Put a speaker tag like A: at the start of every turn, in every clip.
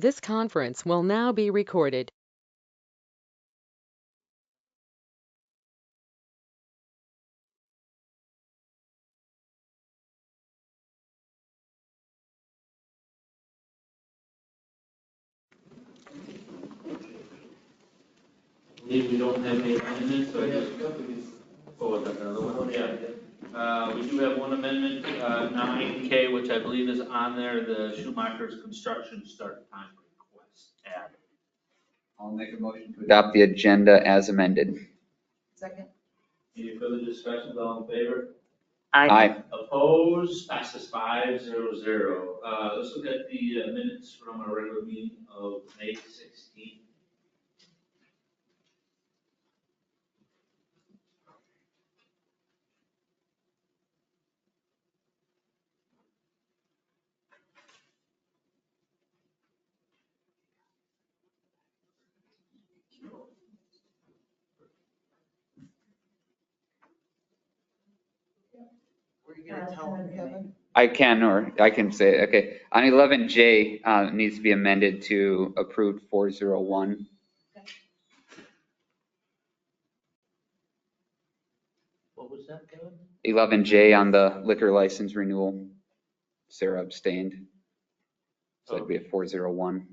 A: This conference will now be recorded.
B: I believe we don't have any amendments, so I guess. Oh, was that another one? Yeah. We do have one amendment, 9K, which I believe is on there, the Schumacher's construction start time request add.
C: I'll make a motion to adopt the agenda as amended.
D: Second.
B: Any further discussions, all in favor?
C: Aye.
B: Opposed, passes 5-0. Let's look at the minutes from our regular meeting of May 16th.
D: Were you gonna tell him, Kevin?
C: I can, or I can say, okay, on 11J, needs to be amended to approved 401.
B: What was that, Kevin?
C: 11J on the liquor license renewal. Sarah abstained. So it'd be a 401.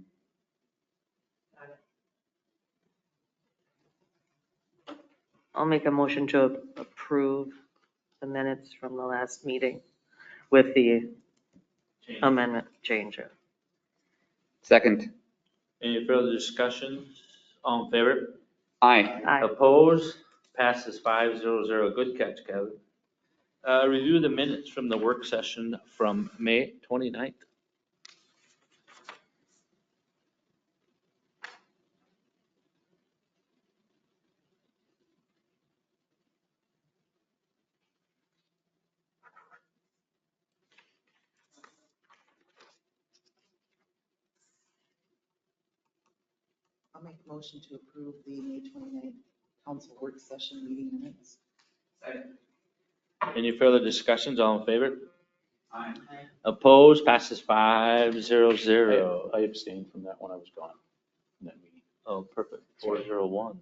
E: I'll make a motion to approve the minutes from the last meeting with the
B: Change.
E: amendment change.
C: Second.
B: Any further discussion? All in favor?
C: Aye.
E: Aye.
B: Opposed? Passes 5-0. Good catch, Kevin. Review the minutes from the work session from May 29th.
D: I'll make a motion to approve the May 29th council work session meeting minutes.
C: Second.
B: Any further discussions? All in favor?
C: Aye.
B: Opposed? Passes 5-0.
F: I abstained from that when I was gone in that meeting.
B: Oh, perfect. 401.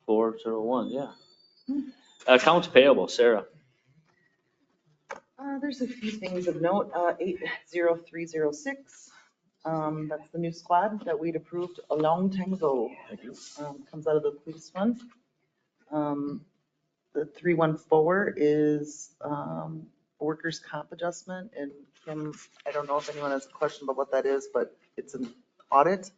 B: 401, yeah. Accounts payable, Sarah.
D: There's a few things of note, 80306. That's the new squad that we'd approved a long time ago. Comes out of the police fund. The 314 is workers' comp adjustment, and Kim, I don't know if anyone has a question about what that is, but it's an audit.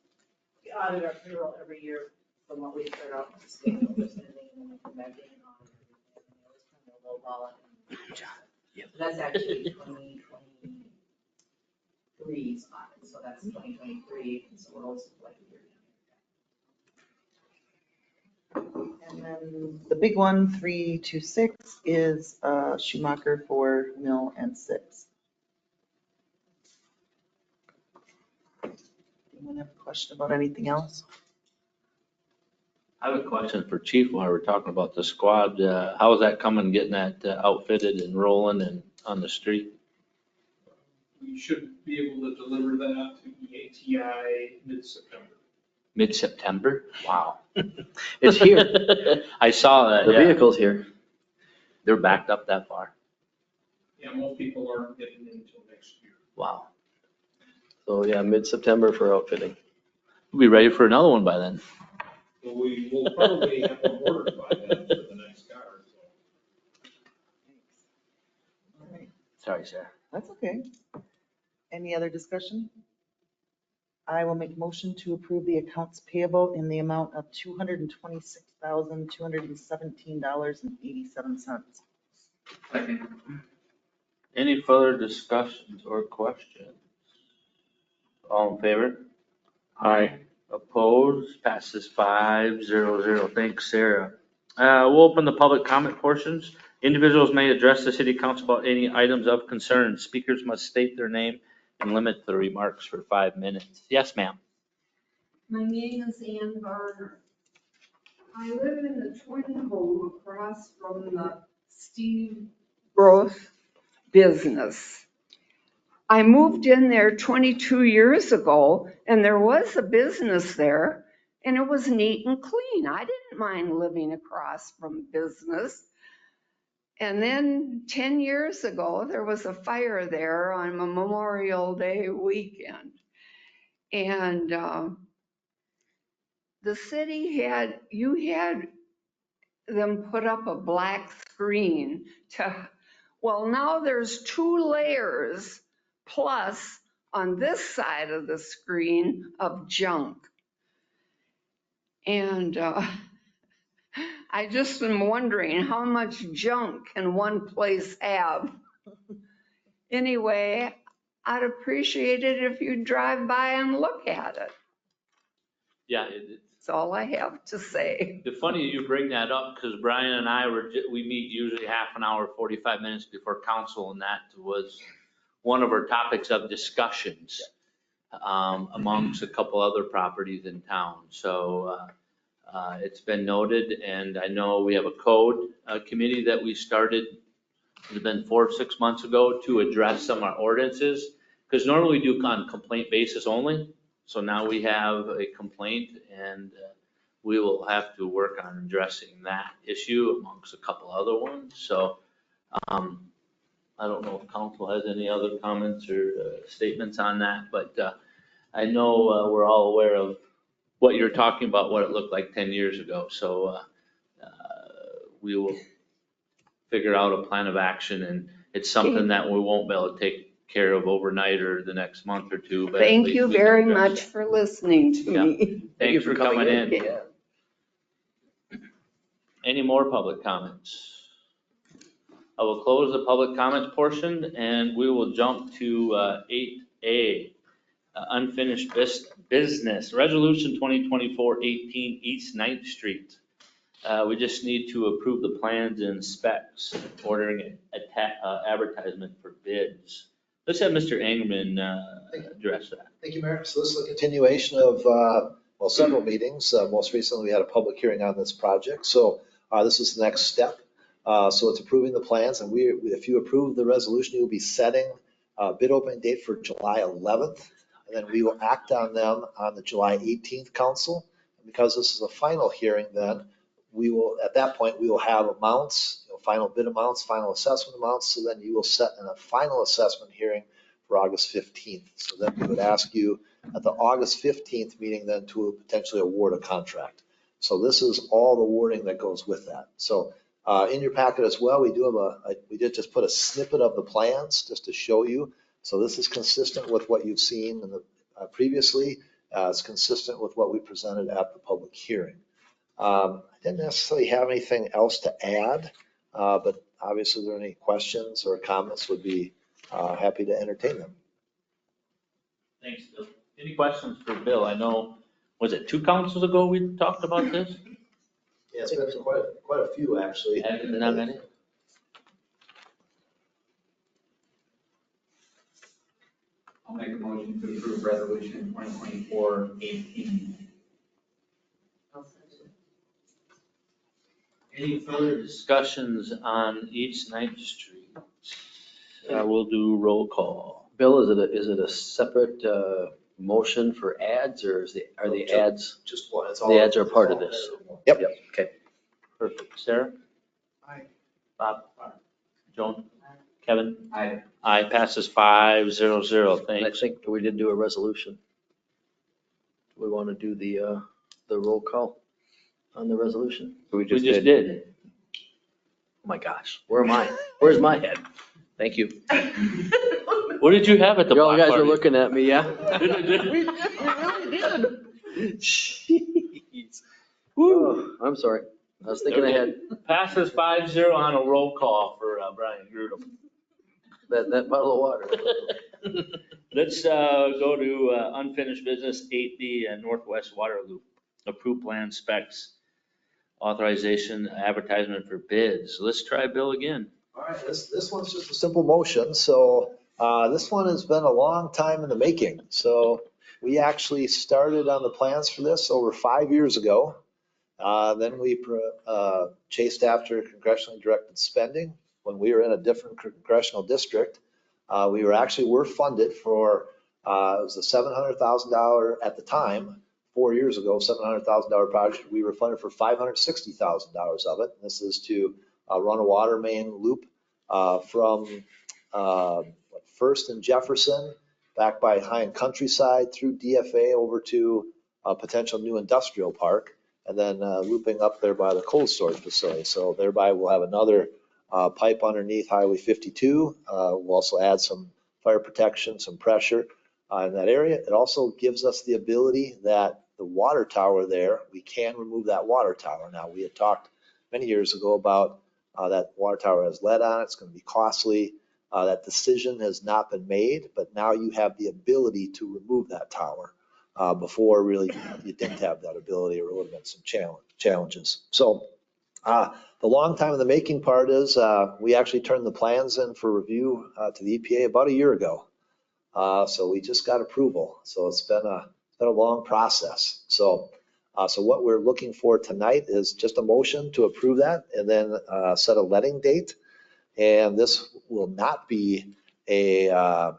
G: We audit our payroll every year from what we start off with the state of spending and then come back in and audit everything. And it was kind of a low ball. So that's actually 2023's audit, so that's 2023, so we're also like a year down.
D: And then the big one, 326, is Schumacher for mill and 6. Anyone have a question about anything else?
B: I have a question for Chief while we're talking about the squad. How is that coming, getting that outfitted and rolling and on the street?
H: We should be able to deliver that to EATI mid-September.
B: Mid-September? Wow.
F: It's here.
B: I saw that,
F: The
B: yeah.
F: vehicle's here.
B: They're backed up that far.
H: Yeah, most people aren't getting in until next year.
B: Wow.
F: So yeah, mid-September for outfitting.
B: We'll be ready for another one by then.
H: So we will probably have them ordered by then for the next car, so.
D: All right,
B: Sorry, Sarah.
D: that's okay. Any other discussion? I will make a motion to approve the accounts payable in the amount of $226,217.87.
C: Second.
B: Any further discussions or questions? All in favor?
F: Aye.
B: Opposed? Passes 5-0. Thanks, Sarah. We'll open the public comment portions. Individuals may address the city council about any items of concern. Speakers must state their name and limit the remarks for 5 minutes. Yes, ma'am.
I: My name is Ann Varner. I live in the twin home across from the Steve Gross business. I moved in there 22 years ago and there was a business there and it was neat and clean. I didn't mind living across from business. And then 10 years ago, there was a fire there on Memorial Day weekend. And the city had them put up a black screen well, now there's 2 layers plus on this side of the screen of junk. And I just am wondering how much junk can one place have? Anyway, I'd appreciate it if you drive by and look at it.
B: Yeah,
I: That's all I have to say.
B: the funny you bring that up, because Brian and I we meet usually half an hour, 45 minutes before council, and that was one of our topics of discussions amongst a couple other properties in town. So it's been noted, and I know we have a code committee that we started, it's been 4 or 6 months ago, to address some of our ordinances, because normally we do on complaint basis only. So now we have a complaint, and we will have to work on addressing that issue amongst a couple other ones. So I don't know if council has any other comments or statements on that, but I know we're all aware of what you're talking about, what it looked like 10 years ago. So we will figure out a plan of action, and it's something that we won't be able to take care of overnight or the next month or two. But at
I: Thank
B: least
I: you
B: we can
I: very
B: address
I: much
B: it.
I: for listening to
B: Yeah.
I: me.
B: Thanks for coming in.
I: Yeah.
B: Any more public comments? I will close the public comments portion, and we will jump to 8A, unfinished business, resolution 2024-18 East 9th Street. We just need to approve the plans and specs, ordering advertisement for bids. Let's have Mr. Engelmann address that.
J: Thank you, Mayor. So this is a continuation of, several meetings. Most recently, we had a public hearing on this project. So this is the next step. So it's approving the plans, and if you approve the resolution, you'll be setting a bid opening date for July 11th. And then we will act on them on the July 18th council. And because this is a final hearing, then at that point, we will have amounts, final bid amounts, final assessment amounts. So then you will set in a final assessment hearing for August 15th. So then we would ask you at the August 15th meeting then to potentially award a contract. So this is all the wording that goes with that. So in your packet as well, we did just put a snippet of the plans just to show you. So this is consistent with what you've seen in the previously. It's consistent with what we presented at the public hearing. I didn't necessarily have anything else to add, but obviously if there are any questions or comments, would be happy to entertain them.
B: Thanks, Bill. Any questions for Bill? I know, was it 2 councils ago we talked about this?
J: Yeah, it's been quite a few actually.
B: Hasn't been that many?
C: I'll make a motion to approve resolution 2024-18.
B: Any further discussions on East 9th Street? We'll do roll call.
F: Bill, is it a separate motion for ads, or are the ads?
J: Just one.
F: The ads are part of this.
J: Yep.
F: Okay.
B: Perfect. Sarah?
D: Aye.
B: Bob? Joan? Kevin? Aye. Aye, passes 5-0-0.
F: And I
B: Thanks.
F: think we did do a resolution. Do we want to do the roll call on the resolution?
B: We just did.
F: Oh my gosh, where am I? Where's my head? Thank you.
B: What did you have at the
F: You all
B: block
F: guys are
B: party?
F: looking at me, yeah?
D: We really did.
F: Jeez. Woo, I'm sorry. I was thinking ahead.
B: Passes 5-0 on a roll call for Brian Grudem.
F: That bottle of water.
B: Let's go to unfinished business 8B and Northwest Water Loop. Approved plan specs, authorization, advertisement for bids. Let's try Bill again.
J: All right, this one's just a simple motion. So this one has been a long time in the making. So we actually started on the plans for this over 5 years ago. Then we chased after congressionally directed spending when we were in a different congressional district. We were funded for, it was a $700,000 at the time, 4 years ago, $700,000 project. We were funded for $560,000 of it. This is to run a water main loop from First and Jefferson, back by High and Countryside, through DFA over to a potential new industrial park, and then looping up there by the cold storage facility. So thereby we'll have another pipe underneath Highway 52. We'll also add some fire protection, some pressure in that area. It also gives us the ability that the water tower there, we can remove that water tower. Now, we had talked many years ago about that water tower has lead on it. It's going to be costly. That decision has not been made, but now you have the ability to remove that tower. Before, really, you didn't have that ability, or it would have been some challenges. So the long time in the making part is we actually turned the plans in for review to the EPA about a year ago. So we just got approval. So it's been a long process. So what we're looking for tonight is just a motion to approve that, and then set a letting date. And this will not be an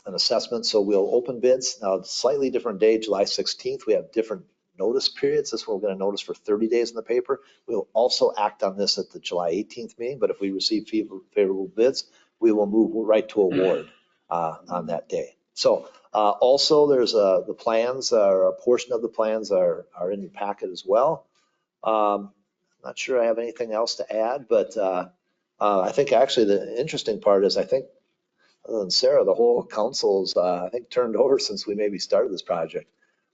J: assessment, so we'll open bids. Now, slightly different day, July 16th. We have different notice periods. This one we're going to notice for 30 days in the paper. We'll also act on this at the July 18th meeting, but if we receive favorable bids, we will move right to award on that day. So also there's the plans, or a portion of the plans are in your packet as well. I'm not sure I have anything else to add, but I think actually the interesting part is, I think, other than Sarah, the whole council's, I think, turned over since we maybe started this project.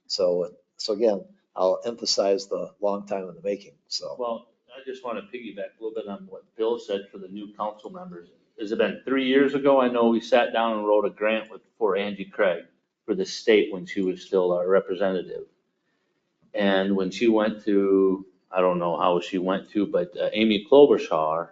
J: So again, I'll emphasize the long time in the making, so.
B: Well, I just want to piggyback a little bit on what Bill said for the new council members. Has it been 3 years ago? I know we sat down and wrote a grant for Angie Craig for the state when she was still our representative. And when she went to, I don't know how she went to, but Amy Klobuchar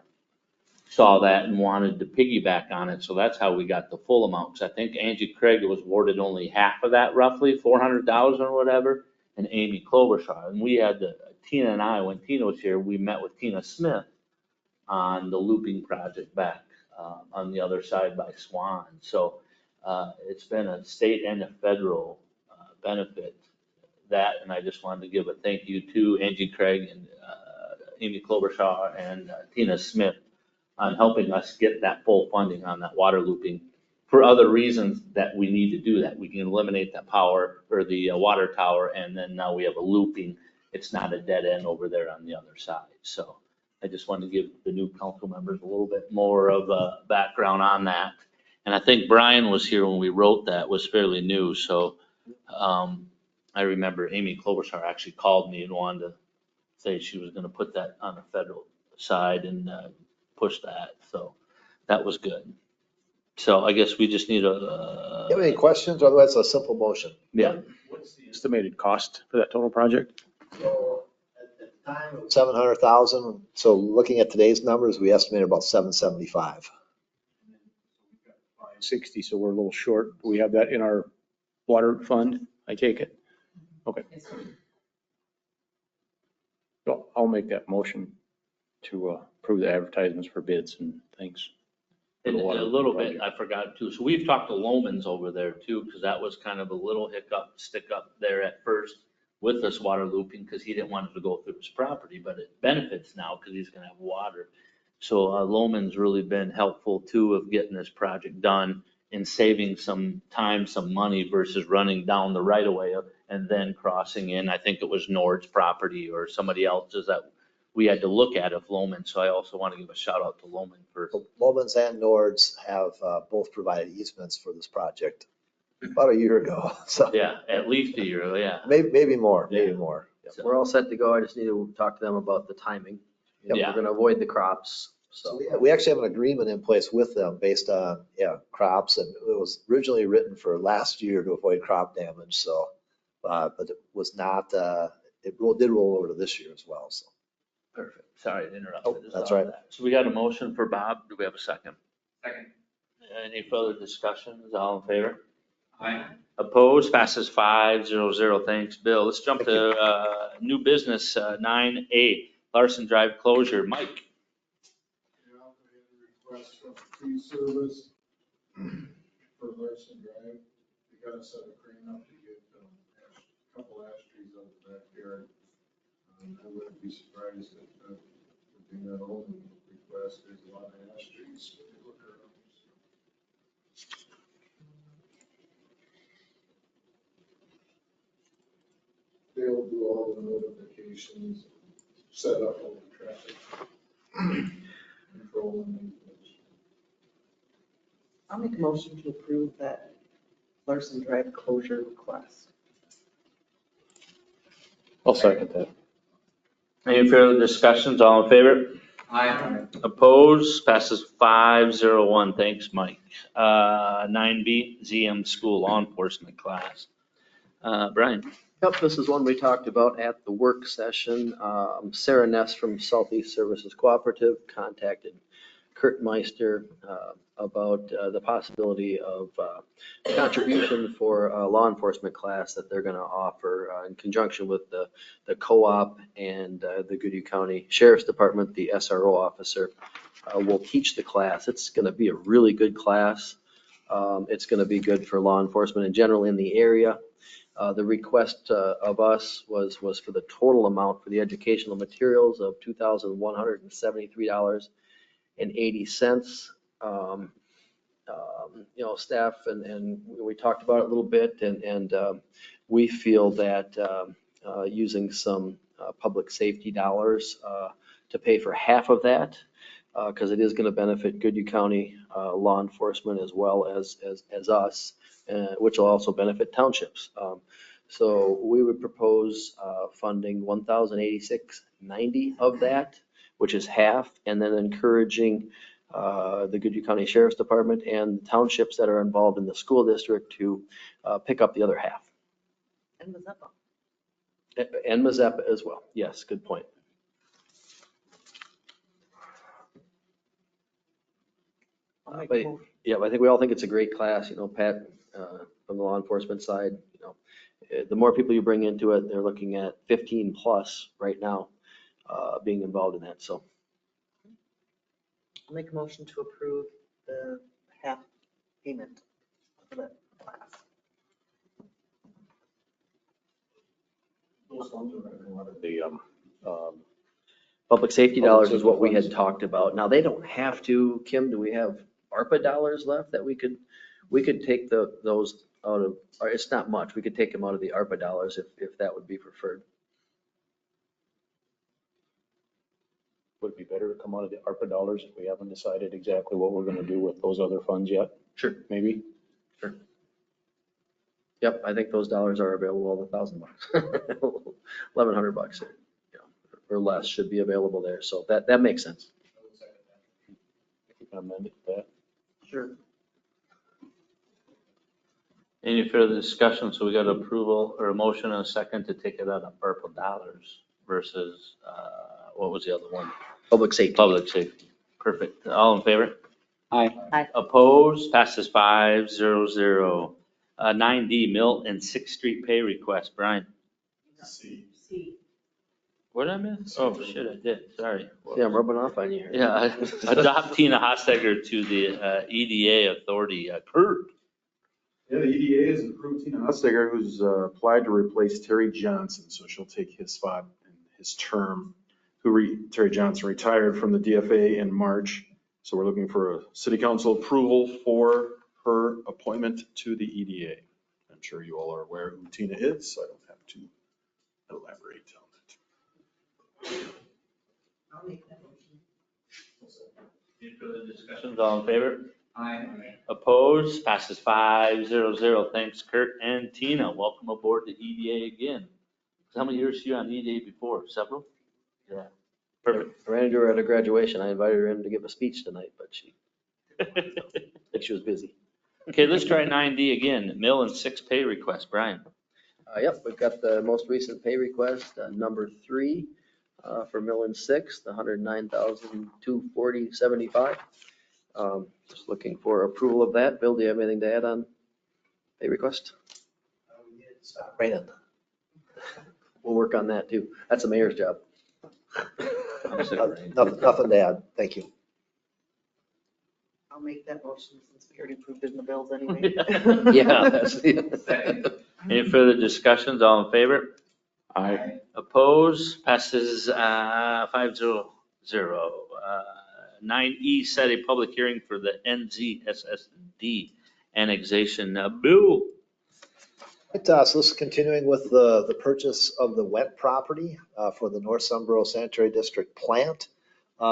B: saw that and wanted to piggyback on it. So that's how we got the full amount. Because I think Angie Craig was awarded only half of that, roughly 400,000 or whatever, and Amy Klobuchar. And we had Tina and I, when Tina was here, we met with Tina Smith on the looping project back on the other side by Swan. So it's been a state and a federal benefit, that, and I just wanted to give a thank you to Angie Craig and Amy Klobuchar and Tina Smith on helping us get that full funding on that water looping for other reasons that we need to do that. We can eliminate that power or the water tower, and then now we have a looping. It's not a dead end over there on the other side. So I just wanted to give the new council members a little bit more of a background on that. And I think Brian was here when we wrote that, was fairly new. So I remember Amy Klobuchar actually called me and wanted to say she was going to put that on the federal side and push that. So that was good. So I guess we just need
J: You have any questions? Otherwise, a simple motion.
B: Yeah.
K: What's the estimated cost for that total project?
J: So at the time, it was 700,000. So looking at today's numbers, we estimated about 775.
K: 60, so we're a little short. Do we have that in our water fund? I take it. Okay. So I'll make that motion to approve the advertisements for bids and things.
B: And a little bit, I forgot too. So we've talked to Lomans over there too, because that was kind of a little stick up there at first with this water looping, because he didn't want it to go through his property, but it benefits now because he's going to have water. So Lomans really been helpful too of getting this project done and saving some time, some money versus running down the right of way and then crossing in. I think it was Nord's property or somebody else's that we had to look at if Loman. So I also want to give a shout out to Loman for.
J: Lomans and Nords have both provided easements for this project about a year ago. So
B: Yeah, at least a year, yeah.
J: maybe more,
B: Yeah.
J: maybe more.
B: So-
F: We're all set to go. I just need to talk to them about the timing.
B: Yeah.
F: We're gonna avoid the crops,
J: So
F: so.
J: we actually have an agreement in place with them based on, crops, and it was originally written for last year to avoid crop damage. So, but it was not, did roll over to this year as well. So.
B: Perfect. Sorry to interrupt.
J: Oh,
B: I just
J: that's
B: thought of
J: right.
B: that. So we got a motion for Bob. Do we have a second?
H: Second.
B: Any further discussions? All in favor? Aye. Opposed? Passes 5-0-0. Thanks, Bill. Let's jump to new business, 9A, Larson Drive closure. Mike?
H: Request for tree service
L: For Larson Drive, we gotta set a crane up to get a couple ash trees out of the backyard. I wouldn't be surprised if being that old and request, there's a lot of ash trees when you look around. They'll do all the notifications, set up all the traffic control and things.
D: I'll make a motion to approve that Larson Drive closure request.
K: I'll second that.
B: Any further discussions? All in favor?
F: Aye.
B: Opposed? Passes 501. Thanks, Mike. 9B, ZM School Law Enforcement class. Brian?
F: Yep, this is one we talked about at the work session. Sarah Ness from Southeast Services Cooperative contacted Kurt Meister about the possibility of contribution for a law enforcement class that they're going to offer in conjunction with the co-op and the Goodhue County Sheriff's Department. The SRO officer will teach the class. It's going to be a really good class. It's going to be good for law enforcement in general in the area. The request of us was for the total amount for the educational materials of $2,173.80. Staff and we talked about it a little bit, and we feel that using some public safety dollars to pay for half of that, because it is going to benefit Goodhue County law enforcement as well as us, which will also benefit townships. So we would propose funding $1,086.90 of that, which is half, and then encouraging the Goodhue County Sheriff's Department and the townships that are involved in the school district to pick up the other half.
D: And Mazeppa.
F: And Mazeppa as well. Yes, good point.
D: I'll make
F: But,
D: a motion.
F: yeah, I think we all think it's a great class, Pat, from the law enforcement side, the more people you bring into it, they're looking at 15 plus right now being involved in that, so.
D: I'll make a motion to approve the half payment for that class.
K: Those funds are coming out of the,
F: Public safety
K: Public
F: dollars is
K: safety
F: what we had
K: funds.
F: talked about. Now, they don't have to, Kim, do we have ARPA dollars left that we could take those out of, or it's not much, we could take them out of the ARPA dollars if that would be preferred.
K: would it be better to come out of the ARPA dollars if we haven't decided exactly what we're gonna do with those other funds yet?
F: Sure.
K: Maybe?
F: Sure. Yep, I think those dollars are available, $1,000, $1,100, or less should be available there. So that makes sense.
K: If we can amend it to that.
D: Sure.
B: Any further discussion? So we got approval or a motion and a second to take it out of ARPA dollars versus, what was the other one?
F: Public safety.
B: Public safety. Perfect. All in favor?
C: Aye.
B: Opposed? Passes 500. 9D, Mill and Sixth Street pay request. Brian?
L: C.
B: What did I miss? Oh, shit, I did. Sorry.
F: Yeah, I'm rubbing off on you here.
B: Yeah, adopt Tina Hostegger to the EDA authority. Kurt?
M: Yeah, the EDA has approved Tina Hostegger, who's applied to replace Terry Johnson, so she'll take his spot in his term. Terry Johnson retired from the DFA in March, so we're looking for a city council approval for her appointment to the EDA. I'm sure you all are aware who Tina is, so I don't have to elaborate on it.
D: I'll make that motion.
B: Any further discussions? All in favor?
F: Aye.
B: Opposed? Passes 500. Thanks, Kurt and Tina. Welcome aboard the EDA again. How many years were you on EDA before? Several? Yeah. Perfect.
F: I ran into her at a graduation. I invited her in to give a speech tonight, but I think she was busy.
B: Okay, let's try 9D again. Mill and Sixth pay request. Brian?
F: Yep, we've got the most recent pay request, number 3, for Mill and Sixth, $109,240.75. Just looking for approval of that. Bill, do you have anything to add on pay request?
J: Right in.
F: We'll work on that too. That's the mayor's job.
J: Nothing to add. Thank you.
D: I'll make that motion since we already approved it in the bills anyway.
F: Yeah, that's the.
B: Any further discussions? All in favor?
K: Aye.
B: Opposed? Passes 5-0. 9E, set a public hearing for the NZSSD annexation. Bill?
J: Right, so this is continuing with the purchase of the Went property for the North Sunboro Sanitary District plant.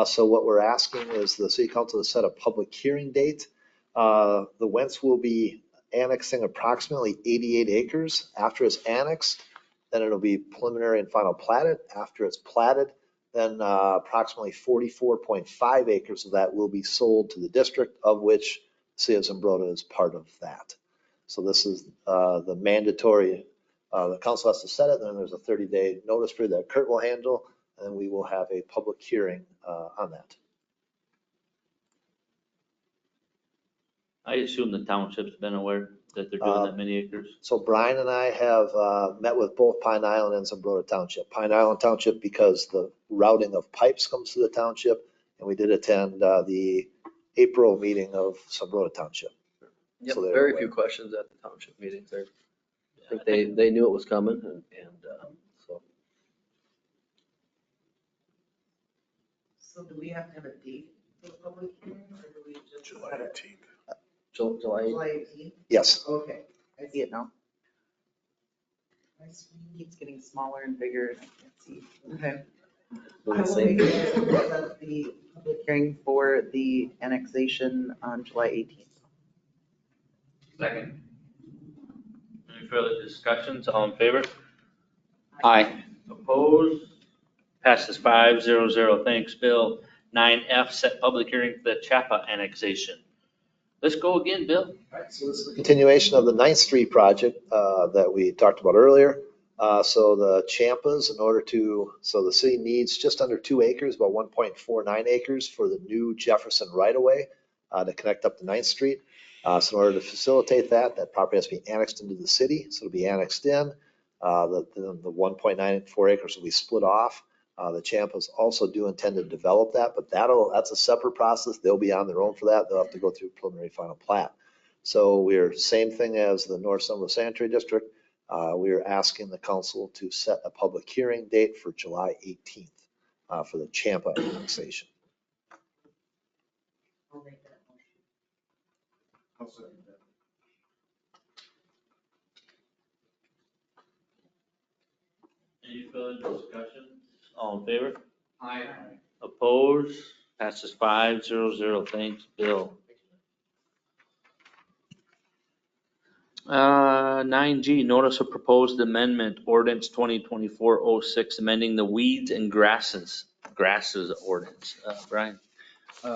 J: So what we're asking is the city council to set a public hearing date. The Wents will be annexing approximately 88 acres. After it's annexed, then it'll be preliminary and final platted. After it's platted, then approximately 44.5 acres of that will be sold to the district, of which the city of Zumbrota is part of that. So this is the mandatory, the council has to set it, then there's a 30-day notice period that Kurt will handle, and then we will have a public hearing on that.
B: I assume the township's been aware that they're doing that many acres.
J: So Brian and I have met with both Pine Island and Zumbrota Township. Pine Island Township because the routing of pipes comes to the township, and we did attend the April meeting of Zumbrota Township.
F: Yep,
J: So they're
F: very
J: aware.
F: few questions at the township meetings. I think they knew it was coming and so.
D: So do we have to have a date for the public hearing, or do we just?
M: July
D: set it?
M: 18th.
F: July,
D: 18th?
J: Yes.
D: Okay, I see it now. My screen keeps getting smaller and bigger, and I can't see. Okay.
F: doing
D: I
F: the
D: will
F: same
D: make
F: thing.
D: the public hearing for the annexation on July 18th.
B: Second. Any further discussions? All in favor?
C: Aye.
B: Opposed? Passes 5-0. Thanks, Bill. 9F, set public hearing for the Chapa annexation. Let's go again, Bill.
J: All right, so this is a continuation of the 9th Street project that we talked about earlier. So the Champas, so the city needs just under 2 acres, about 1.49 acres for the new Jefferson right-of-way to connect up to 9th Street. So in order to facilitate that, that property has to be annexed into the city. So it'll be annexed in. The 1.94 acres will be split off. The Champas also do intend to develop that, but that's a separate process. They'll be on their own for that. They'll have to go through preliminary final plat. So we're same thing as the North Sunboro Sanitary District. We are asking the council to set a public hearing date for July 18th for the Champa annexation.
D: I'll make that motion.
L: I'll second that.
B: Any further discussion? All in favor?
G: Aye.
B: Opposed? Passes 5-0. Thanks, Bill. 9G, notice of proposed amendment, ordinance 2024-06, amending the weeds and grasses ordinance. Brian?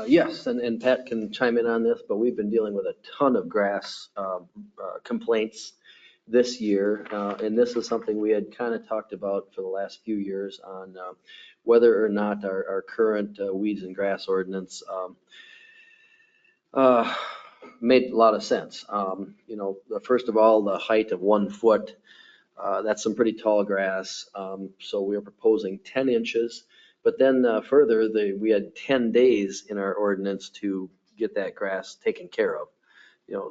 F: Yes, and Pat can chime in on this, but we've been dealing with a ton of grass complaints this year. And this is something we had kind of talked about for the last few years on whether or not our current weeds and grass ordinance made a lot of sense. First of all, the height of 1 foot, that's some pretty tall grass. So we are proposing 10 inches. But then further, we had 10 days in our ordinance to get that grass taken care of.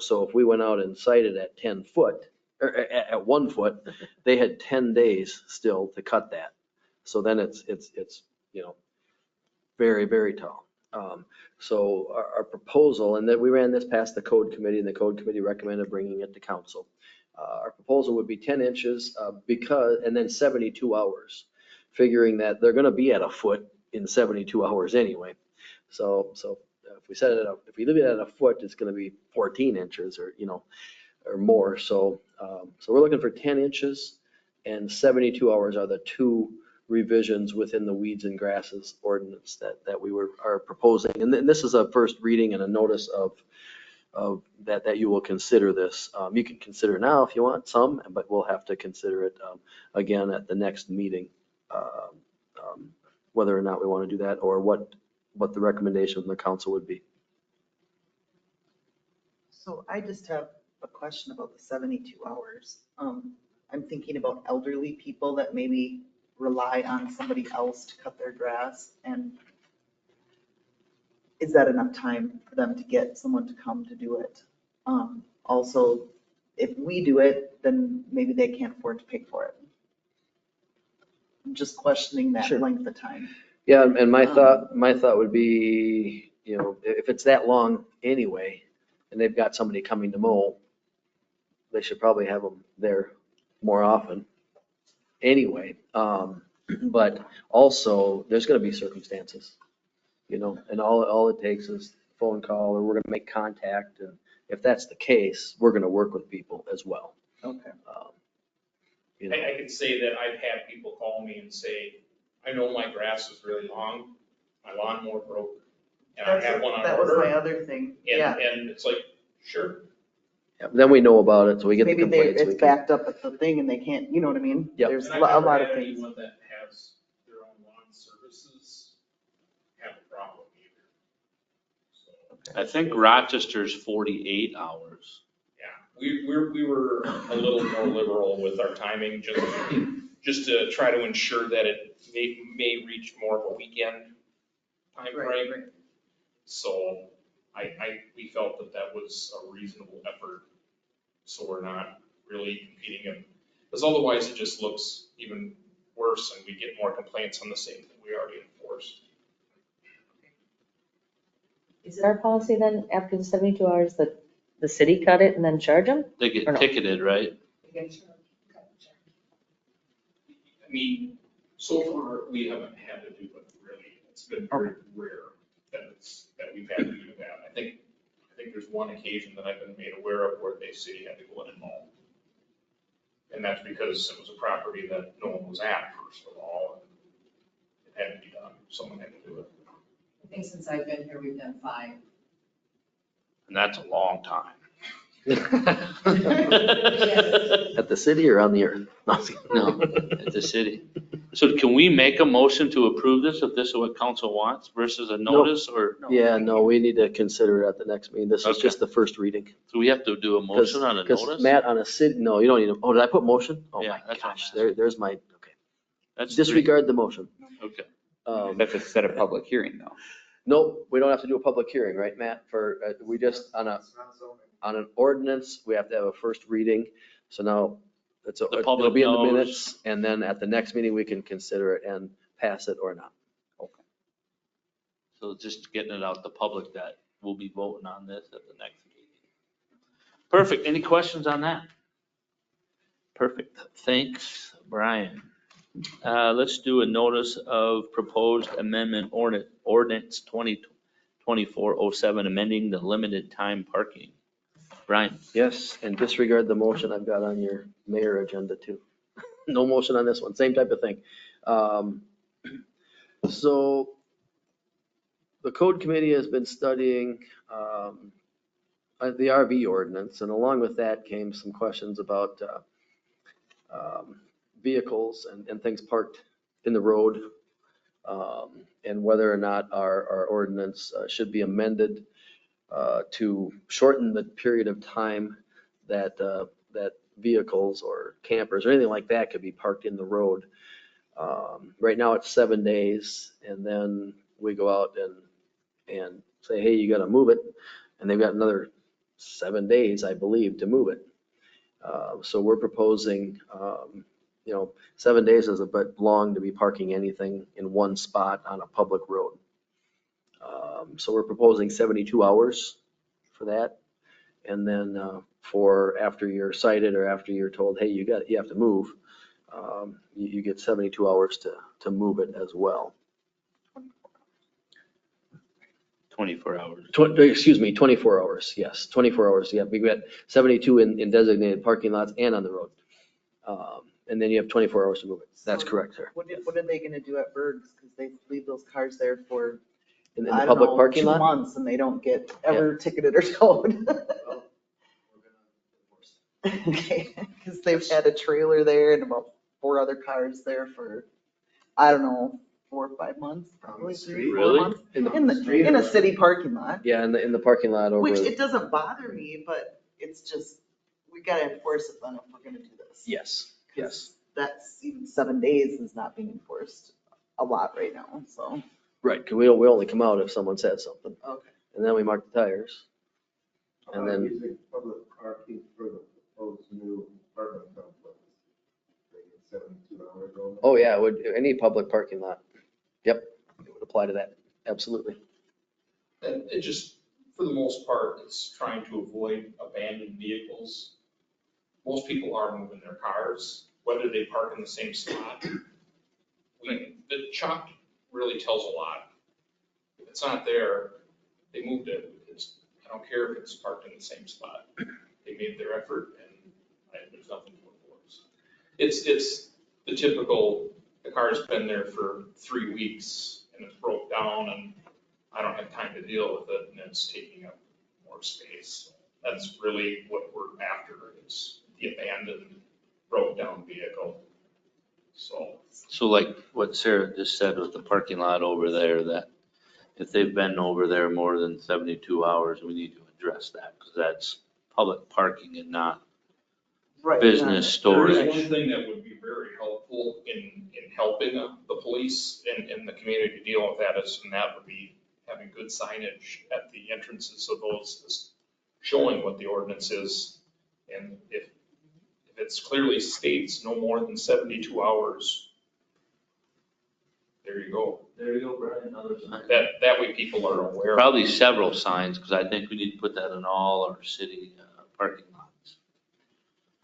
F: So if we went out and sited at 10 foot, or at 1 foot, they had 10 days still to cut that. So then it's very, very tall. So our proposal, and then we ran this past the code committee, and the code committee recommended bringing it to council. Our proposal would be 10 inches and then 72 hours, figuring that they're going to be at 1 foot in 72 hours anyway. So if we set it up, if we leave it at 1 foot, it's going to be 14 inches or more. So we're looking for 10 inches and 72 hours are the two revisions within the weeds and grasses ordinance that we are proposing. And this is a first reading and a notice of that you will consider this. You can consider now if you want some, but we'll have to consider it again at the next meeting, whether or not we want to do that or what the recommendation from the council would be.
D: So I just have a question about the 72 hours. I'm thinking about elderly people that maybe rely on somebody else to cut their grass. And is that enough time for them to get someone to come to do it? Also, if we do it, then maybe they can't afford to pay for it. I'm just questioning that
F: Sure.
D: length of time.
F: Yeah, and my thought would be, you know, if it's that long anyway, and they've got somebody coming to mow, they should probably have them there more often anyway. But also, there's gonna be circumstances, you know, and all it takes is a phone call, or we're gonna make contact, and if that's the case, we're gonna work with people as well.
D: Okay.
F: You know,
H: I can say that I've had people call me and say, I know my grass is really long, my lawnmower broke, and I have one on
D: That was my
H: order.
D: other thing,
H: And,
D: yeah.
H: and it's like, sure.
F: yeah, then we know about it, so we get the
D: Maybe
F: complaints. we
D: it's
F: can-
D: backed up at the thing and they can't, you know what I mean?
F: Yep.
D: There's
H: And
D: a
H: I've
D: lot
H: never
D: of
H: had
D: things.
H: anyone that has their own lawn services have a problem either. So,
B: I think Rochester's 48 hours.
H: yeah, we were a little more liberal with our timing, just to try to ensure that it may reach more of a weekend
D: Right,
H: timeframe.
D: right.
H: So we felt that that was a reasonable effort, so we're not really competing, because otherwise it just looks even worse and we get more complaints on the same thing we already enforced.
E: Is it our policy then, after the 72 hours, that the city cut it and then charge them?
B: They get
E: Or no?
B: ticketed, right?
H: I mean, so far, we haven't had to do it really. It's been very rare that we've had to do that. I think there's one occasion that I've been made aware of where they city had to go in and mow. And that's because it was a property that no one was at, first of all, and it had to be done. Someone had to do it.
G: I think since I've been here, we've done 5.
B: And that's a long time.
F: At the city or on the earth?
B: No, at the city. So can we make a motion to approve this if this is what council wants versus a notice or,
F: Yeah, no, we need to consider it at the next meeting. This is
B: Okay.
F: just the first reading.
B: so we have to do a motion on a
F: Because
B: notice?
F: Matt, on a city, no, you don't need did I put motion? Oh
B: Yeah,
F: my
B: that's what I'm
F: gosh,
B: asking.
F: there's my, okay.
B: That's three.
F: Disregard the motion.
B: Okay.
C: That's to set a public hearing though.
F: Nope, we don't have to do a public hearing, right, Matt? We just, on an ordinance, we have to have a first reading. So now
B: The
F: it'll
B: public
F: be in the
B: knows.
F: minutes, and then at the next meeting, we can consider it and pass it or not.
B: So just getting it out to the public that we'll be voting on this at the next meeting. Perfect. Any questions on that? Perfect. Thanks, Brian. Let's do a notice of proposed amendment ordinance 2024-07, amending the limited time parking. Brian?
F: Yes, and disregard the motion I've got on your mayor agenda too. No motion on this one, same type of thing. So the code committee has been studying the RV ordinance, and along with that came some questions about vehicles and things parked in the road, and whether or not our ordinance should be amended to shorten the period of time that vehicles or campers or anything like that could be parked in the road. Right now it's 7 days, and then we go out and say, hey, you gotta move it. And they've got another 7 days, I believe, to move it. So we're proposing, 7 days is a bit long to be parking anything in one spot on a public road. So we're proposing 72 hours for that. And then for after you're cited or after you're told, hey, you have to move, you get 72 hours to move it as well.
B: 24 hours.
F: 24 hours, yes, 24 hours, yeah. We got 72 in designated parking lots and on the road. And then you have 24 hours to move it. That's correct, sir.
D: What are they gonna do at Berg's? Because they leave those cars there for,
F: In the
D: I don't
F: public
D: know,
F: parking
D: 2
F: lot?
D: months and they don't get ever ticketed or towed. Okay, because they've had a trailer there and about 4 other cars there for, I don't know, 4 or 5 months, probably 3 or 4
B: Really?
D: months. In a city parking lot,
F: Yeah, in the parking lot over.
D: which it doesn't bother me, but it's just, we gotta enforce it then if we're gonna do this.
F: Yes, yes.
D: That's even 7 days is not being enforced a lot right now, so.
F: Right, because we only come out if someone says something.
D: Okay.
F: And then we mark the tires. And then,
L: Using public parking for the proposed new apartment complex. They get 72 hours on it.
F: oh yeah, any public parking lot. Yep, it would apply to that, absolutely.
H: And it just, for the most part, it's trying to avoid abandoned vehicles. Most people are moving their cars, whether they park in the same spot. The chalk really tells a lot. If it's not there, they moved it. I don't care if it's parked in the same spot. They made their effort and there's nothing to enforce. It's the typical, the car's been there for 3 weeks and it's broke down and I don't have time to deal with it and it's taking up more space. That's really what we're after, is the abandoned, broke down vehicle.
B: So like what Sarah just said with the parking lot over there, that if they've been over there more than 72 hours, we need to address that because that's public parking and not
D: Right.
B: business
H: There is
B: storage.
H: one thing that would be very helpful in helping the police and the community to deal with that is, and that would be having good signage at the entrances of those, showing what the ordinance is. And if it's clearly states no more than 72 hours, there you go.
B: There you go, Brian. Another sign.
H: That way people are aware.
B: Probably several signs because I think we need to put that in all our city parking lots.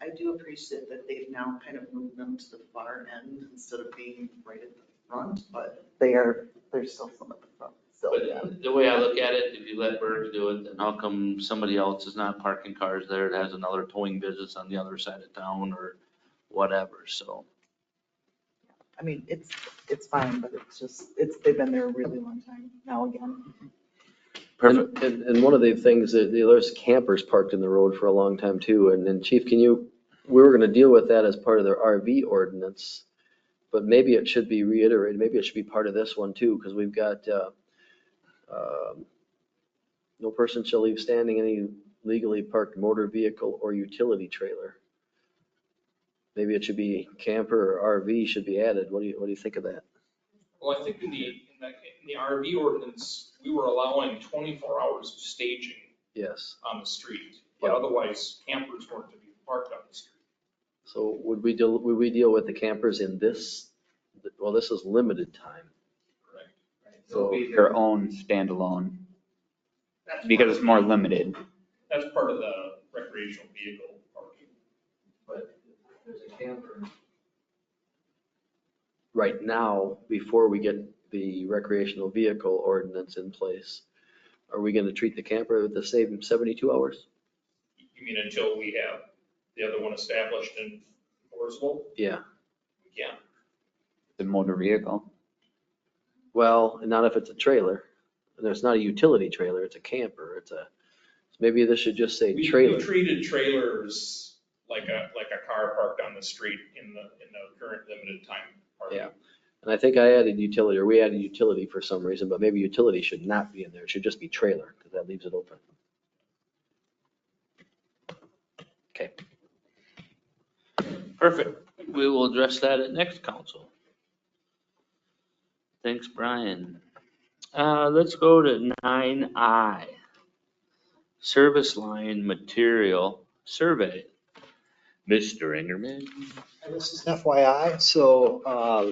D: I do appreciate that they've now kind of moved them to the far end instead of being right at the front, but there's still some at the front. So, yeah.
B: But the way I look at it, if you let Berg do it, then how come somebody else is not parking cars there that has another towing business on the other side of town or whatever, so.
D: I mean, it's fine, but they've been there a really long time now again.
B: Perfect.
F: And one of the things that there's campers parked in the road for a long time too. And then Chief, we were going to deal with that as part of their RV ordinance, but maybe it should be reiterated. Maybe it should be part of this one too, because we've got, no person shall leave standing any legally parked motor vehicle or utility trailer. Maybe it should be camper or RV should be added. What do you think of that?
H: Well, I think in the RV ordinance, we were allowing 24 hours of staging
F: Yes.
H: on the street, but otherwise campers weren't to be parked on the street.
F: So would we deal with the campers in this? Well, this is limited time.
H: Correct.
C: So their own standalone, because it's more limited.
H: That's part of the recreational vehicle parking.
F: But there's a camper. Right now, before we get the recreational vehicle ordinance in place, are we going to treat the camper with the same 72 hours?
H: You mean until we have the other one established and enforceable?
F: Yeah.
H: We can.
C: The motor vehicle.
F: Well, not if it's a trailer. And it's not a utility trailer, it's a camper. Maybe this should just say trailer.
H: We treated trailers like a car parked on the street in the current limited time parking.
F: Yeah. And I think we added utility for some reason, but maybe utility should not be in there. It should just be trailer because that leaves it open. Okay.
B: Perfect. We will address that at next council. Thanks, Brian. Let's go to 9I. Service line material survey. Mr. Ingerman.
J: And this is FYI, so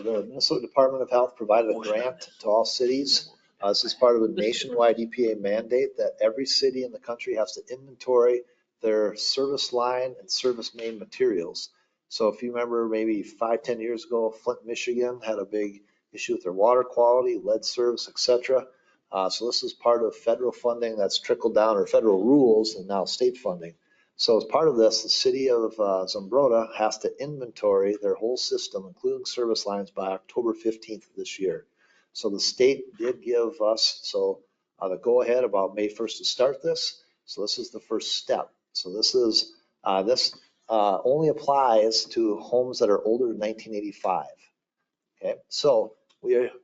J: the Minnesota Department of Health provided a grant to all cities. This is part of a nationwide EPA mandate that every city in the country has to inventory their service line and service main materials. So if you remember maybe 5-10 years ago, Flint, Michigan had a big issue with their water quality, lead service, etc. So this is part of federal funding that's trickled down, or federal rules and now state funding. So as part of this, the city of Zumbrota has to inventory their whole system, including service lines, by October 15th of this year. So the state did give us the go-ahead about May 1st to start this. So this is the first step. So this only applies to homes that are older than 1985. Okay, so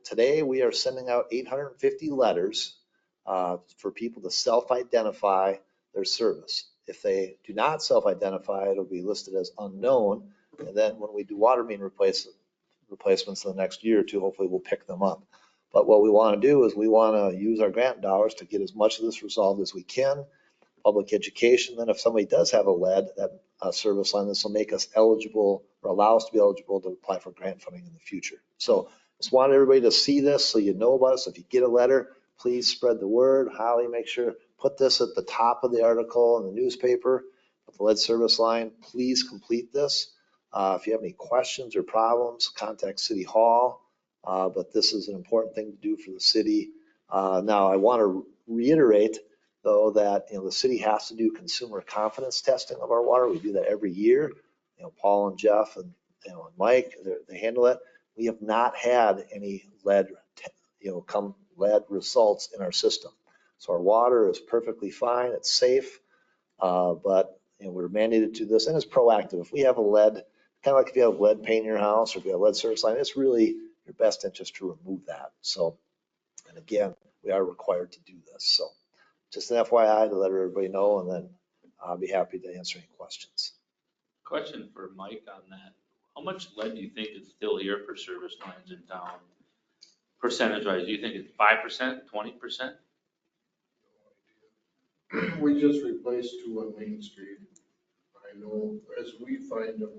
J: today we are sending out 850 letters for people to self-identify their service. If they do not self-identify, it'll be listed as unknown. And then when we do water main replacements in the next year or two, hopefully we'll pick them up. But what we want to do is we want to use our grant dollars to get as much of this resolved as we can. Public education, then if somebody does have a lead, that service line, this will make us eligible or allow us to be eligible to apply for grant funding in the future. So just want everybody to see this so you know about us. If you get a letter, please spread the word. Holly, make sure, put this at the top of the article in the newspaper, with the lead service line. Please complete this. If you have any questions or problems, contact City Hall. But this is an important thing to do for the city. Now, I want to reiterate, though, that the city has to do consumer confidence testing of our water. We do that every year. Paul and Jeff and and Mike, they handle it. We have not had any lead results in our system. So our water is perfectly fine. It's safe, but we're mandated to this, and it's proactive. If we have a lead, kind of like if you have lead paint in your house or if you have a lead service line, it's really your best interest to remove that. So, and again, we are required to do this. So just an FYI to let everybody know, and then I'll be happy to answer any questions.
B: Question for Mike on that. How much lead do you think is still here for service lines in town? Percentage wise, do you think it's 5%, 20%?
L: We just replaced 2 on Main Street. I know as we find them,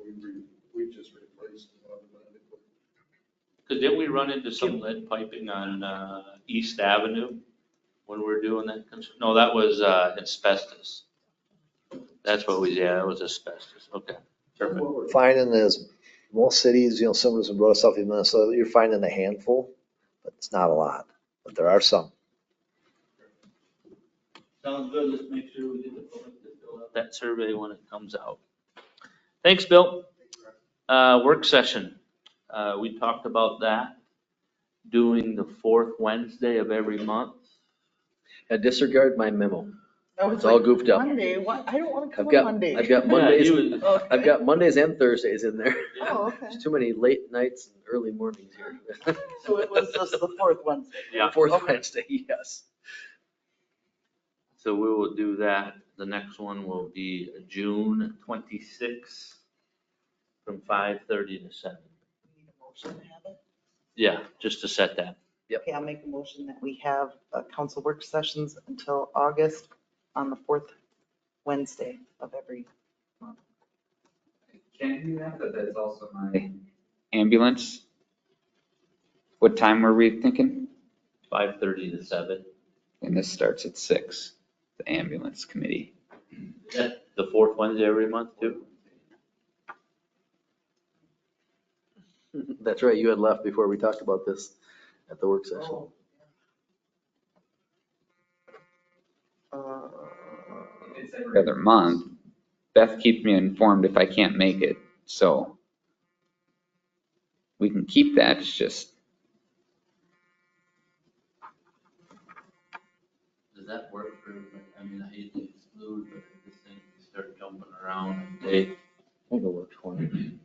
L: we just replaced them automatically.
B: Because didn't we run into some lead piping on East Avenue when we were doing that? No, that was asbestos. That's what we, yeah, it was asbestos. Okay. Perfect.
J: What we're finding is most cities, Summers and Rose, South Minnesota, you're finding a handful, but it's not a lot, but there are some.
B: Sounds good. Let's make sure we get the public to fill out that survey when it comes out. Thanks, Bill. Work session. We talked about that, doing the 4th Wednesday of every month.
F: I disregard my memo.
D: I was
F: It's all
D: like,
F: goofed up.
D: Monday, what? I don't want to come
F: I've got,
D: on Monday.
F: I've got Mondays,
D: Okay.
F: I've got Mondays and Thursdays in there.
D: Oh, okay.
F: There's too many late nights and early mornings here.
D: So it was just the 4th Wednesday.
B: Yeah.
F: Fourth
D: Okay.
F: Wednesday, yes.
B: So we will do that. The next one will be June 26th from 5:30 to 7.
D: We need a motion to have it.
B: Yeah, just to set that.
D: Okay, I'll make a motion that we have council work sessions until August on the 4th Wednesday of every month.
C: Can I do that? But that's also my ambulance. What time were we thinking?
B: 5:30 to 7.
C: And this starts at 6, the ambulance committee.
B: Is that the 4th Wednesday every month too?
F: That's right, you had left before we talked about this at the work session.
C: It's every other month. Beth keeps me informed if I can't make it, so we can keep that. It's just,
B: Does that work for everybody? I mean, I hate to exclude, but I just think you start jumping around. Hey,
F: I think it works for me.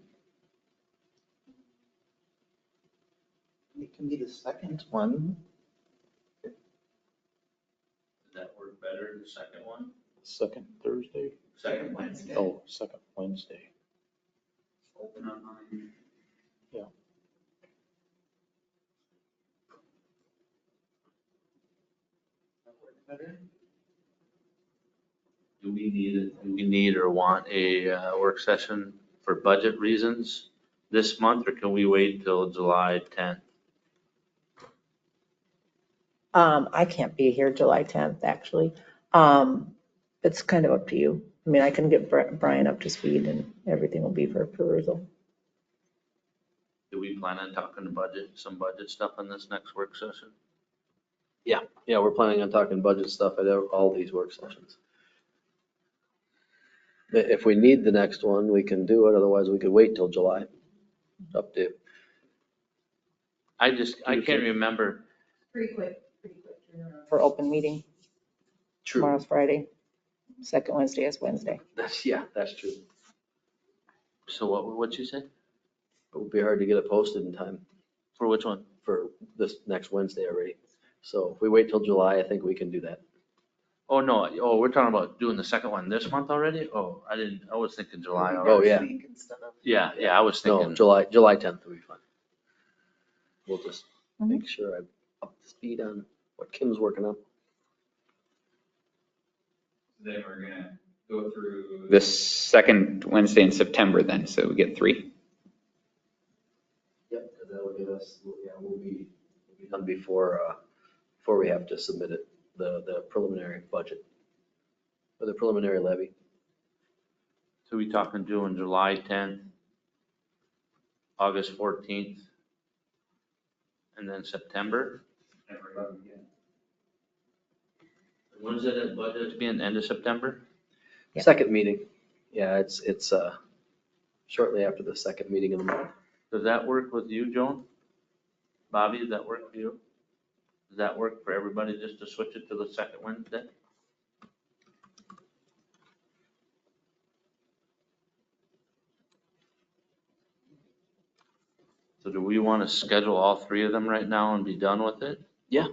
D: It can be the second one.
B: does that work better, the second one?
K: Second Thursday?
B: Second Wednesday?
K: Oh, second Wednesday.
C: open on mine.
B: Do we need or want a work session for budget reasons this month, or can we wait till July 10th?
N: I can't be here July 10th, actually. It's kind of up to you. I mean, I can get Brian up to speed and everything will be for perusal.
B: Do we plan on talking some budget stuff in this next work session?
F: Yeah, we're planning on talking budget stuff at all these work sessions. If we need the next one, we can do it, otherwise we could wait till July. Up to,
B: I can't remember.
N: Pretty quick turnaround. For open meeting.
F: true,
N: Tomorrow's Friday. Second Wednesday is Wednesday.
F: that's true.
B: So what'd you say?
F: It would be hard to get it posted in time
B: For which one?
F: for this next Wednesday already. So if we wait till July, I think we can do that.
B: Oh, no. Oh, we're talking about doing the second one this month already? Oh, I was thinking July already.
F: Oh, yeah.
D: Week instead of-
B: Yeah, I was
F: No,
B: thinking.
F: July 10th will be fine. We'll just make sure up to speed on what Kim's working on.
C: Then we're gonna go through the second Wednesday in September then, so we get 3.
F: Yep, because that will give us, yeah, we'll be done before we have to submit it, the preliminary budget, or the preliminary levy.
B: So we talking June, July 10th, August 14th, and then September? When is it at budget to be in the end of September?
N: Yeah.
F: Second meeting, yeah, it's shortly after the second meeting of the month.
B: Does that work with you, Joan? Bobby, does that work for you? Does that work for everybody just to switch it to the second Wednesday? So do we want to schedule all 3 of them right now and be done with it?
F: Yeah.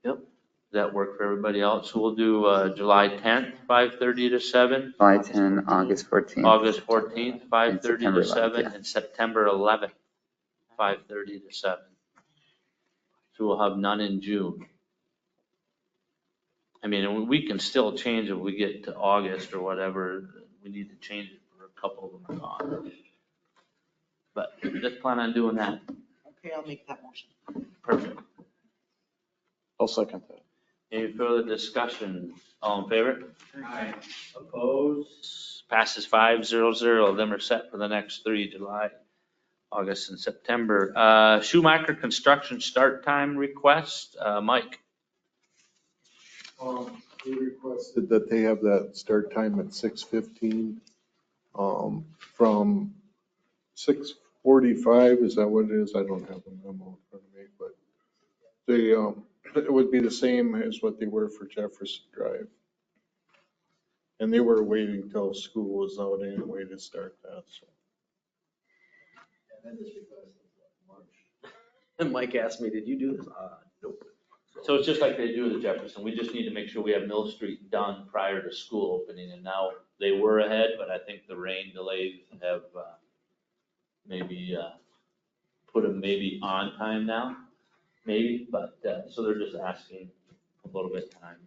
F: Yep.
B: Does that work for everybody else? So we'll do July 10th, 5:30 to 7.
C: July 10, August 14th.
B: August 14th, 5:30
C: September
B: to 7,
C: 11th,
B: and September 11th, 5:30 to 7. So we'll have none in June. I mean, we can still change if we get to August or whatever. We need to change it for a couple of them are gone. But let's plan on doing that.
D: Okay, I'll make that motion.
B: Perfect.
K: I'll second that.
B: Any further discussion? All in favor?
C: Aye.
B: Opposed? Passes 5-0-0. Them are set for the next 3, July, August, and September. Schumacher Construction start time request. Mike?
L: We requested that they have that start time at 6:15, from 6:45, is that what it is? I don't have a memo in front of me, but they, it would be the same as what they were for Jefferson Drive. And they were waiting till school was out anyway to start that, so.
F: And Mike asked me, did you do this? Nope.
B: So it's just like they do with Jefferson. We just need to make sure we have Mill Street done prior to school opening. And now they were ahead, but I think the rain delays have maybe put them maybe on time now, maybe. But so they're just asking a little bit of time.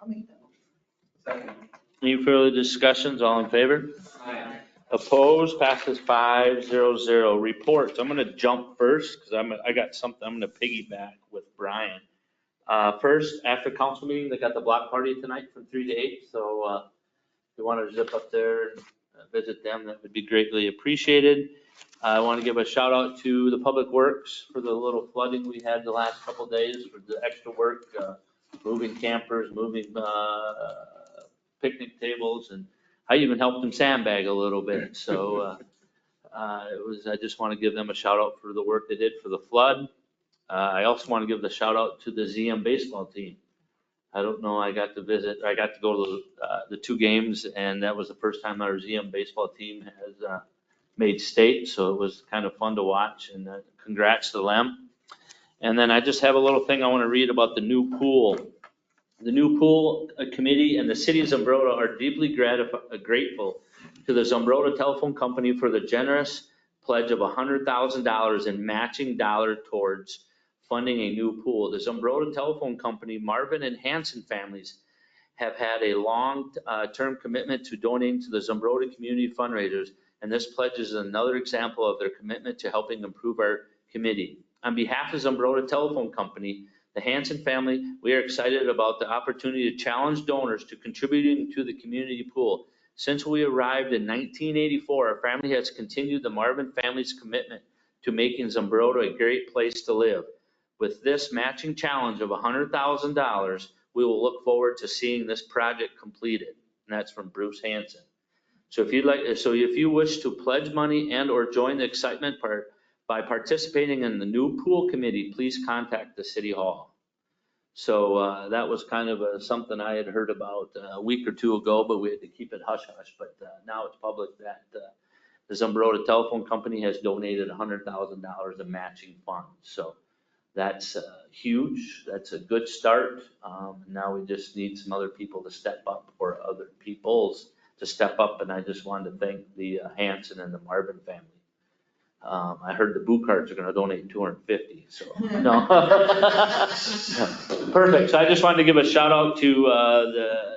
D: I'll make that motion.
B: Any further discussions? All in favor?
C: Aye.
B: Opposed? Passes 5-0-0. Reports. I'm going to jump first because I got something. I'm going to piggyback with Brian. First, after council meeting, they got the block party tonight from 3 to 8. So if you want to zip up there and visit them, that would be greatly appreciated. I want to give a shout out to the Public Works for the little flooding we had the last couple of days, for the extra work, moving campers, moving picnic tables, and I even helped them sandbag a little bit. So I just want to give them a shout out for the work they did for the flood. I also want to give the shout out to the ZM baseball team. I don't know, I got to go to the 2 games, and that was the first time our ZM baseball team has made state. So it was kind of fun to watch, and congrats to them. And then I just have a little thing I want to read about the new pool. The new pool committee and the city of Zumbrota are deeply grateful to the Zumbrota Telephone Company for the generous pledge of $100,000 in matching dollar towards funding a new pool. The Zumbrota Telephone Company, Marvin and Hanson families have had a long-term commitment to donating to the Zumbrota community fundraisers, and this pledge is another example of their commitment to helping improve our committee. On behalf of Zumbrota Telephone Company, the Hanson family, we are excited about the opportunity to challenge donors to contributing to the community pool. Since we arrived in 1984, our family has continued the Marvin family's commitment to making Zumbrota a great place to live. With this matching challenge of $100,000, we will look forward to seeing this project completed. And that's from Bruce Hanson. So if you wish to pledge money and or join the excitement by participating in the new pool committee, please contact the city hall. So that was kind of something I had heard about a week or 2 ago, but we had to keep it hush hush. But now it's public that the Zumbrota Telephone Company has donated $100,000 in matching funds. So that's huge. That's a good start. Now we just need some other people to step up, or other peoples to step up. And I just wanted to thank the Hanson and the Marvin family I heard the Boo Cards are gonna donate 250, so, no. Perfect, so I just wanted to give a shout out to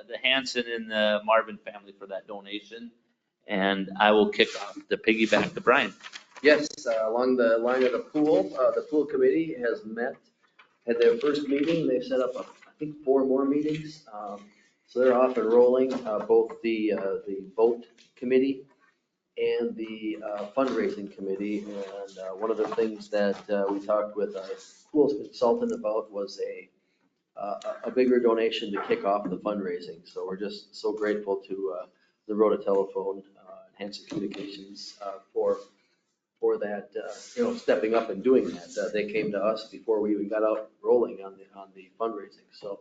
B: the Hanson and the Marvin family for that donation. And I will kick off the piggyback to Brian.
F: Yes, along the line of the pool committee has met, had their first meeting. They've set up, I think, 4 more meetings. So they're off and rolling, both the boat committee and the fundraising committee. And one of the things that we talked with our pool consultant about was a bigger donation to kick off the fundraising. So we're just so grateful to the Rhoda Telephone, Hanson Communications for that, stepping up and doing that. They came to us before we even got out rolling on the fundraising. So,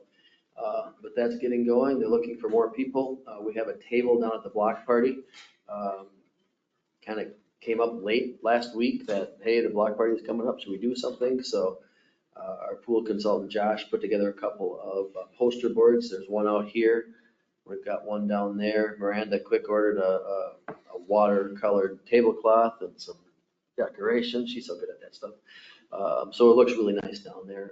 F: but that's getting going. They're looking for more people. We have a table down at the block party. Kind of came up late last week that, hey, the block party is coming up. Should we do something? So our pool consultant, Josh, put together a couple of poster boards. There's one out here. We've got one down there. Miranda quick ordered a watercolored tablecloth and some decorations. She's so good at that stuff. So it looks really nice down there.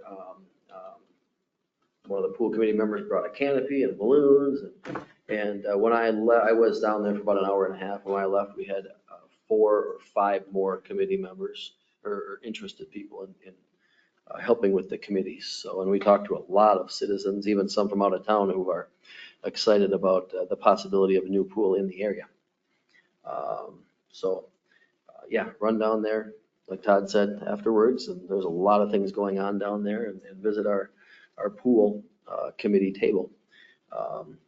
F: One of the pool committee members brought a canopy and balloons. And when I was down there for about an hour and a half. When I left, we had 4 or 5 more committee members or interested people in helping with the committees. So, and we talked to a lot of citizens, even some from out of town who are excited about the possibility of a new pool in the area. Yeah, run down there, like Todd said afterwards, and there's a lot of things going on down there, and visit our pool committee table.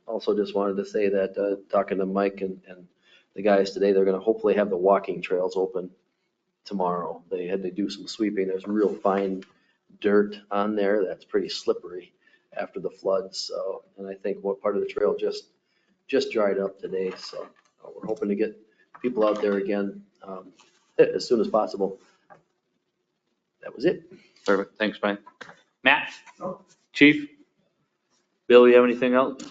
F: Also just wanted to say that talking to Mike and the guys today, they're going to hopefully have the walking trails open tomorrow. They had to do some sweeping. There's real fine dirt on there that's pretty slippery after the floods. So, and I think what part of the trail just dried up today. So we're hoping to get people out there again as soon as possible. That was it.
B: Perfect, thanks, Brian. Matt? Chief? Bill, you have anything else?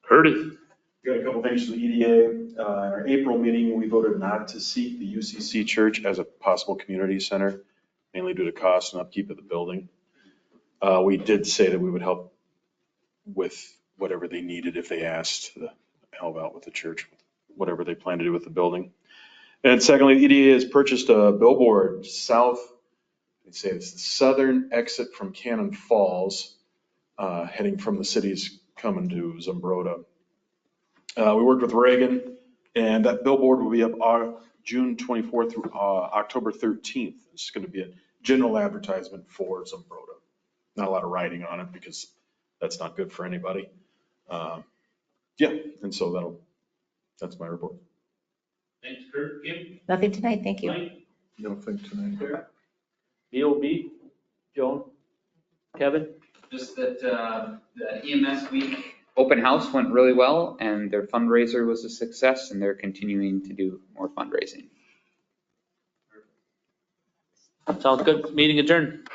B: Heard it.
M: Got a couple things from the EDA. In our April meeting, we voted not to seat the UCC Church as a possible community center, mainly due to cost and upkeep of the building. We did say that we would help with whatever they needed if they asked to help out with the church, whatever they plan to do with the building. And secondly, the EDA has purchased a billboard south, they say it's the southern exit from Cannon Falls, heading from the cities coming to Zumbrota. We worked with Reagan, and that billboard will be up June 24th through October 13th. It's going to be a general advertisement for Zumbrota. Not a lot of writing on it because that's not good for anybody. Yeah, and so that's my report.
B: Thanks, Kurt. Kim?
N: Nothing tonight, thank you.
B: Mike?
L: Nothing tonight.
B: BOB? Joan? Kevin?
C: Just that the EMS week open house went really well and their fundraiser was a success and they're continuing to do more fundraising.
B: Sounds good. Meeting adjourned.